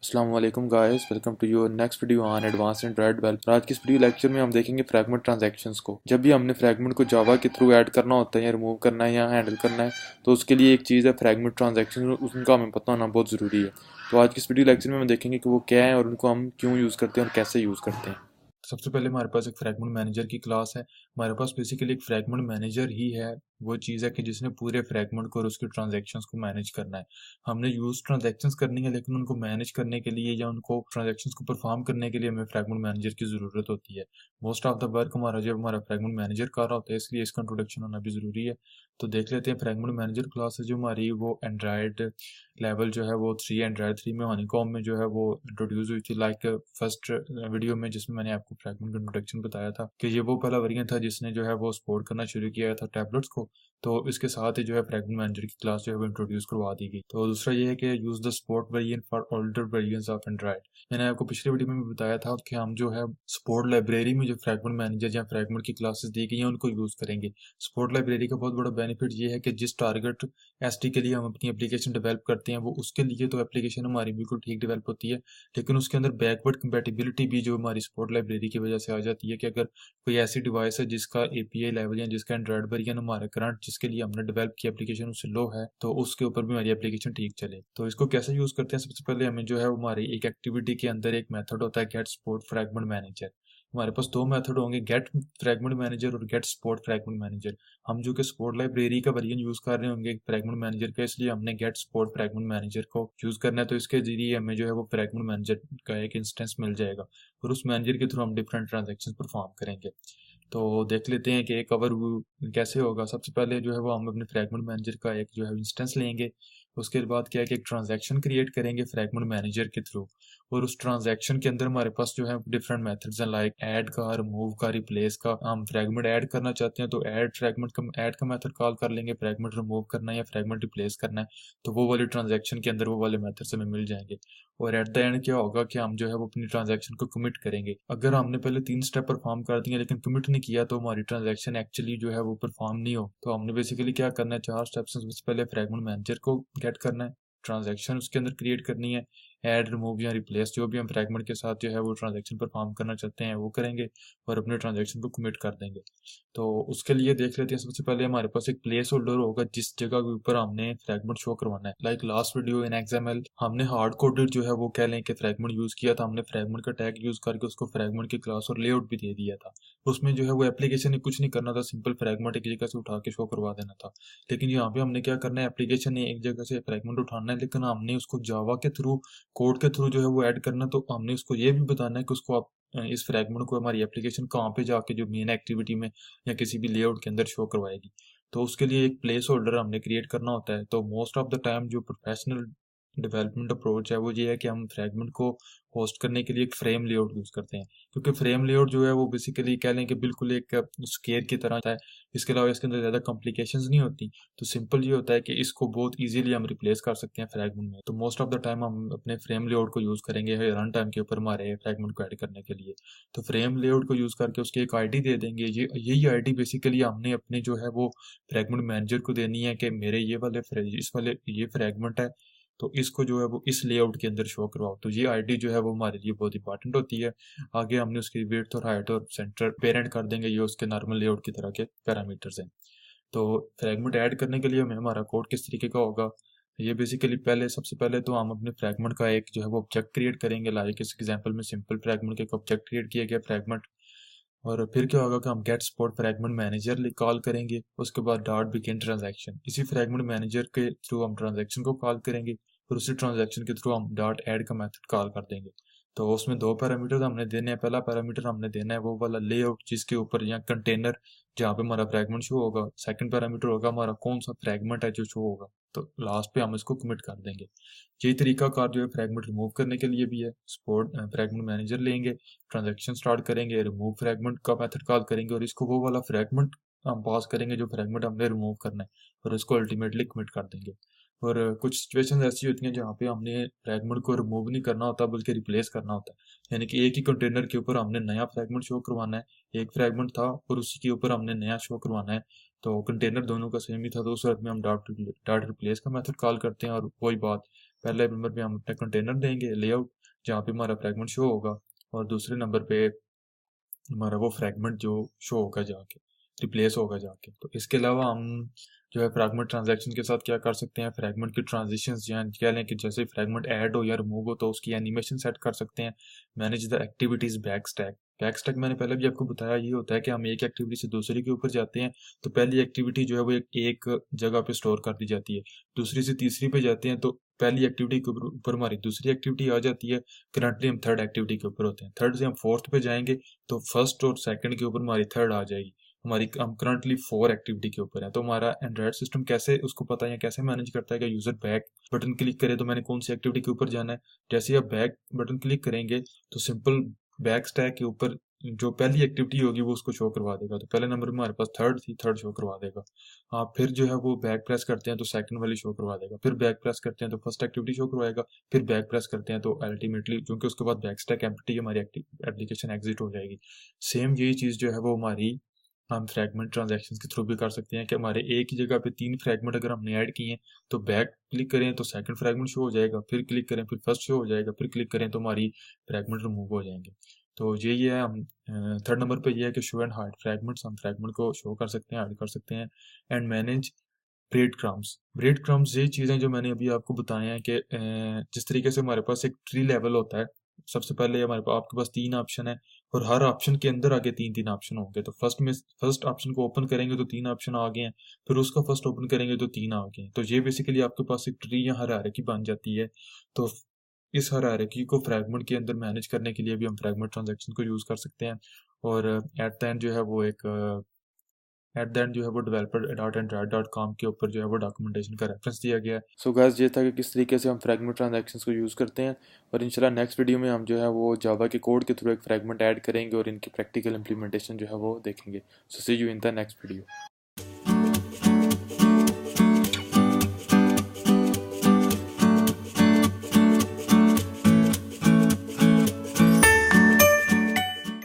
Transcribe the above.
अस्सलाम वालेकुम guys, welcome to your next video on advance Android developer. आज की इस वीडियो लेक्चर में हम देखेंगे फ्रैगमेंट ट्रांजैक्शंस को। जब भी हमने फ्रैगमेंट को जावा के थ्रू ऐड करना होता है या रिमूव करना है या हैंडल करना है, तो उसके लिए एक चीज़ है फ्रैगमेंट ट्रांजैक्शन, उनका हमें पता होना बहुत ज़रूरी है। तो आज की इस वीडियो लेक्चर में हम देखेंगे कि वो क्या है और उनको हम क्यों यूज़ करते हैं और कैसे यूज़ करते हैं। सबसे पहले हमारे पास एक फ्रैगमेंट मैनेजर की क्लास है। हमारे पास बेसिकली एक फ्रैगमेंट मैनेजर ही है, वो चीज़ है कि जिसने पूरे फ्रैगमेंट को और उसके ट्रांजैक्शंस को मैनेज करना है। हमने यूज ट्रांजैक्शंस करनी है, लेकिन उनको मैनेज करने के लिए या उनको ट्रांजैक्शंस को परफॉर्म करने के लिए हमें फ्रैगमेंट मैनेजर की ज़रूरत होती है। मोस्ट ऑफ द वर्क हमारा जब हमारा फ्रैगमेंट मैनेजर कर रहा होता है, इसलिए इसका इंट्रोडक्शन होना भी ज़रूरी है। तो देख लेते हैं फ्रैगमेंट मैनेजर क्लास है जो हमारी वो एंड्रॉयड लेवल जो है वो 3 एंड्रॉयड 3 में हनीकॉम में जो है वो इंट्रोड्यूस हुई थी। लाइक फर्स्ट वीडियो में जिसमें मैंने आपको फ्रैगमेंट का इंट्रोडक्शन बताया था कि ये वो पहला वेरिएंट था जिसने जो है वो सपोर्ट करना शुरू किया था टैबलेट्स को। तो इसके साथ ही जो है फ्रैगमेंट मैनेजर की क्लास जो है वो इंट्रोड्यूस करवा दी गई। तो दूसरा ये है कि use the support variant for older variants of Android. मैंने आपको पिछले वीडियो में भी बताया था कि हम जो है सपोर्ट लाइब्रेरी में जो फ्रैगमेंट मैनेजर या फ्रैगमेंट की क्लासेस दी गई हैं उनको यूज करेंगे। सपोर्ट लाइब्रेरी का बहुत बड़ा बेनिफिट ये है कि जिस टारगेट एसटी के लिए हम अपनी एप्लीकेशन डेवलप करते हैं, वो उसके लिए तो एप्लीकेशन हमारी बिल्कुल ठीक डेवलप होती है, लेकिन उसके अंदर बैकवर्ड कंपैटिबिलिटी भी जो हमारी सपोर्ट लाइब्रेरी की वजह से आ जाती है कि अगर कोई ऐसी डिवाइस है जिसका एपीआई लेवल या जिसका एंड्रॉइड वर्जन हमारा करंट जिसके लिए हमने डेवलप की एप्लीकेशन उससे लो है, तो उसके ऊपर भी हमारी एप्लीकेशन ठीक चले। तो इसको कैसे यूज करते हैं? सबसे पहले हमें जो है हमारी एक एक्टिविटी के अंदर एक मेथड होता है गेट सपोर्ट फ्रैगमेंट मैनेजर। हमारे पास दो मेथड होंगे, गेट फ्रैगमेंट मैनेजर और गेट सपोर्ट फ्रैगमेंट मैनेजर। हम जो कि सपोर्ट लाइब्रेरी का वर्जन यूज कर रहे होंगे फ्रैगमेंट मैनेजर का, इसलिए हमने गेट सपोर्ट फ्रैगमेंट मैनेजर को यूज करना है। तो इसके जरिए हमें जो है वो फ्रैगमेंट मैनेजर का एक इंस्टेंस मिल जाएगा और उस मैनेजर के थ्रू हम डिफरेंट ट्रांजेक्शन परफॉर्म करेंगे। तो देख लेते हैं कि एक ओवरव्यू कैसे होगा। सबसे पहले जो है वो हम अपने फ्रैगमेंट मैनेजर का एक जो है इंस्टेंस लेंगे। उसके बाद क्या है कि एक ट्रांजैक्शन क्रिएट करेंगे फ्रैगमेंट मैनेजर के थ्रू, और उस ट्रांजैक्शन के अंदर हमारे पास जो है डिफरेंट मेथड्स हैं, लाइक ऐड का, रिमूव का, रिप्लेस का। हम फ्रैगमेंट ऐड करना चाहते हैं तो ऐड फ्रैगमेंट का ऐड का मेथड कॉल कर लेंगे। फ्रैगमेंट रिमूव करना है या फ्रैगमेंट रिप्लेस करना है तो वो वाले ट्रांजैक्शन के अंदर वो वाले मेथड्स हमें मिल जाएंगे। और एट द एंड क्या होगा कि हम जो है वो अपनी ट्रांजैक्शन को कमिट करेंगे। अगर हमने पहले 3 स्टेप परफॉर्म कर दिए लेकिन कमिट नहीं किया तो हमारी ट्रांजैक्शन एक्चुअली जो है वो परफॉर्म नहीं हो। तो हमने बेसिकली क्या करना है, 4 स्टेप्स हैं। सबसे पहले फ्रैगमेंट मैनेजर को गेट करना है, ट्रांजैक्शन उसके अंदर क्रिएट करनी है, ऐड, रिमूव या रिप्लेस जो भी हम फ्रैगमेंट के साथ जो है वो ट्रांजैक्शन परफॉर्म करना चाहते हैं वो करेंगे और अपने ट्रांजैक्शन को कमिट कर देंगे। तो उसके लिए देख लेते हैं। सबसे पहले हमारे पास एक प्लेस होल्डर होगा जिस जगह के ऊपर हमने फ्रैगमेंट शो करवाना है। लाइक लास्ट वीडियो इन एक्सएमएल हमने हार्ड कोडेड जो है वो कह लें कि फ्रैगमेंट यूज किया था। हमने फ्रैगमेंट का टैग यूज करके उसको फ्रैगमेंट की क्लास और लेआउट भी दे दिया था। उसमें जो है वो एप्लीकेशन ने कुछ नहीं करना था, सिंपल फ्रैगमेंट एक जगह से उठा के शो करवा देना था। लेकिन यहाँ पे हमने क्या करना है, एप्लीकेशन ने एक जगह से फ्रैगमेंट उठाना है, लेकिन हमने उसको जावा के थ्रू, कोड के थ्रू जो है वो ऐड करना। तो हमने उसको ये भी बताना है कि उसको आप इस फ्रैगमेंट को हमारी एप्लीकेशन कहाँ पे जाके जो मेन एक्टिविटी में या किसी भी लेआउट के अंदर शो करवाएगी। तो उसके लिए एक प्लेस होल्डर हमने क्रिएट करना होता है। तो मोस्ट ऑफ द टाइम जो प्रोफेशनल डेवलपमेंट अप्रोच है वो ये है कि हम फ्रैगमेंट को होस्ट करने के लिए एक फ्रेम लेआउट यूज करते हैं, क्योंकि फ्रेम लेआउट जो है वो बेसिकली कह लें कि बिल्कुल एक स्केयर की तरह है। इसके अलावा इसके अंदर ज़्यादा कॉम्प्लिकेशंस नहीं होती। तो सिंपल ये होता है कि इसको बहुत इजीली हम रिप्लेस कर सकते हैं फ्रैगमेंट में। तो मोस्ट ऑफ द टाइम हम अपने फ्रेम लेआउट को यूज़ करेंगे रन टाइम के ऊपर हमारे फ्रैगमेंट को ऐड करने के लिए। तो फ्रेम लेआउट को यूज़ करके उसकी एक आईडी दे देंगे। ये यही आईडी बेसिकली हमने अपने जो है वो फ्रैगमेंट मैनेजर को देनी है कि मेरे ये वाले इस वाले ये फ्रैगमेंट है, तो इसको जो है वो इस लेआउट के अंदर शो करवाओ। तो ये आईडी जो है वो हमारे लिए बहुत इंपॉर्टेंट होती है। आगे हमने उसकी विड्थ और हाइट और सेंटर पेरेंट कर देंगे, ये उसके नॉर्मल लेआउट की तरह के पैरामीटर्स हैं। तो फ्रैगमेंट ऐड करने के लिए हमें हमारा कोड किस तरीके का होगा, ये बेसिकली पहले सबसे पहले तो हम अपने फ्रैगमेंट का एक जो है वो ऑब्जेक्ट क्रिएट करेंगे। लाइक इस एग्जांपल में सिंपल फ्रैगमेंट का एक ऑब्जेक्ट क्रिएट किया गया फ्रैगमेंट। और फिर क्या होगा कि हम get support fragment manager call करेंगे। उसके बाद डॉट बिगिन ट्रांजैक्शन, इसी फ्रैगमेंट मैनेजर के थ्रू हम ट्रांजैक्शन को कॉल करेंगे और उसी ट्रांजैक्शन के थ्रू हम डॉट ऐड का मेथड कॉल कर देंगे। तो उसमें दो पैरामीटर हमने देने हैं। पहला पैरामीटर हमने देना है वो वाला लेआउट जिसके ऊपर या कंटेनर जहाँ पे हमारा फ्रैगमेंट शो होगा। सेकंड पैरामीटर होगा हमारा कौन सा फ्रैगमेंट है जो शो होगा। तो लास्ट पे हम इसको कमिट कर देंगे। यही तरीका कार जो है फ्रैगमेंट रिमूव करने के लिए भी है। सपोर्ट फ्रैगमेंट मैनेजर लेंगे, ट्रांजैक्शन स्टार्ट करेंगे, रिमूव फ्रैगमेंट का मेथड कॉल करेंगे और इसको वो वाला फ्रैगमेंट हम पास करेंगे जो फ्रैगमेंट हमने रिमूव करना है और इसको अल्टीमेटली कमिट कर देंगे। और कुछ सिचुएशंस ऐसी होती हैं जहाँ पे हमने फ्रैगमेंट को रिमूव नहीं करना होता बल्कि रिप्लेस करना होता है। यानी कि एक ही कंटेनर के ऊपर हमने नया फ्रैगमेंट शो करवाना है। एक फ्रैगमेंट था और उसी के ऊपर हमने नया शो करवाना है, तो कंटेनर दोनों का सेम ही था। तो उस सूरत में हम डॉट रिप्लेस का मेथड कॉल करते हैं और वही बात, पहले नंबर पे हम अपना कंटेनर देंगे लेआउट जहाँ पे हमारा फ्रैगमेंट शो होगा, और दूसरे नंबर पे हमारा वो फ्रैगमेंट जो शो होगा जाके, रिप्लेस होगा जाके। तो इसके अलावा हम जो है फ्रैगमेंट ट्रांजैक्शन के साथ क्या कर सकते हैं, फ्रैगमेंट की ट्रांजिशंस या कह लें कि जैसे फ्रैगमेंट ऐड हो या रिमूव हो तो उसकी एनिमेशन सेट कर सकते हैं। Manage the activities back stack. Back stack मैंने पहले भी आपको बताया, ये होता है कि हम एक एक्टिविटी से दूसरी के ऊपर जाते हैं तो पहली एक्टिविटी जो है वो एक जगह पे स्टोर कर दी जाती है, दूसरी से तीसरी पे जाते हैं तो पहली एक्टिविटी के ऊपर हमारी दूसरी एक्टिविटी आ जाती है। करंटली हम थर्ड एक्टिविटी के ऊपर होते हैं, थर्ड से हम फोर्थ पे जाएंगे तो फर्स्ट और सेकंड के ऊपर हमारी थर्ड आ जाएगी। हमारी हम करंटली 4 एक्टिविटी के ऊपर है। तो हमारा एंड्रॉयड सिस्टम कैसे उसको पता है या कैसे मैनेज करता है कि यूजर बैक बटन क्लिक करे तो मैंने कौन सी एक्टिविटी के ऊपर जाना है। जैसे ही आप बैक बटन क्लिक करेंगे तो सिंपल बैक स्टैक के ऊपर जो पहली एक्टिविटी होगी वो उसको शो करवा देगा। तो पहले नंबर में हमारे पास थर्ड थी, थर्ड शो करवा देगा। आप फिर जो है वो बैक प्रेस करते हैं तो सेकंड वाली शो करवा देगा, फिर बैक प्रेस करते हैं तो फर्स्ट एक्टिविटी शो करवाएगा, फिर बैक प्रेस करते हैं तो अल्टीमेटली क्योंकि उसके बाद बैक स्टैक एम्प्टी हमारी एप्लीकेशन एग्जिट हो जाएगी। सेम यही चीज़ जो है वो हमारी हम फ्रैगमेंट ट्रांजैक्शंस के थ्रू भी कर सकते हैं कि हमारे एक ही जगह पे 3 फ्रैगमेंट अगर हमने ऐड किए हैं तो बैक क्लिक करें तो सेकंड फ्रैगमेंट शो हो जाएगा, फिर क्लिक करें फिर फर्स्ट शो हो जाएगा, फिर क्लिक करें तो हमारी फ्रैगमेंट रिमूव हो जाएंगे। तो यही है। हम थर्ड नंबर पे ये है कि शो एंड हाइड फ्रैगमेंट्स, हम फ्रैगमेंट को शो कर सकते हैं, हाइड कर सकते हैं। एंड मैनेज ब्रेड क्रम्स ये चीज़ें जो मैंने अभी आपको बताया है कि जिस तरीके से हमारे पास एक ट्री लेवल होता है, सबसे पहले हमारे पास आपके पास 3 ऑप्शन है और हर ऑप्शन के अंदर आगे 3-3 ऑप्शन होंगे। तो फर्स्ट ऑप्शन को ओपन करेंगे तो 3 ऑप्शन आ गए हैं, फिर उसका फर्स्ट ओपन करेंगे तो 3 आ गए हैं। तो ये बेसिकली आपके पास एक ट्री या हायरार्की बन जाती है। तो इस हायरार्की को फ्रैगमेंट के अंदर मैनेज करने के लिए भी हम फ्रैगमेंट ट्रांजैक्शन को यूज़ कर सकते हैं। और एट द एंड जो है वो एक एट द एंड जो है वो developer.android.com के ऊपर जो है वो डॉक्यूमेंटेशन का रेफरेंस दिया गया है। सो गाइस ये था कि किस तरीके से हम फ्रैगमेंट ट्रांजैक्शंस को यूज़ करते हैं, और इंशाल्लाह नेक्स्ट वीडियो में हम जो है वो जावा के कोड के थ्रू एक फ्रैगमेंट ऐड करेंगे और इनकी प्रैक्टिकल इंप्लीमेंटेशन जो है वो देखेंगे। So see you in the next video.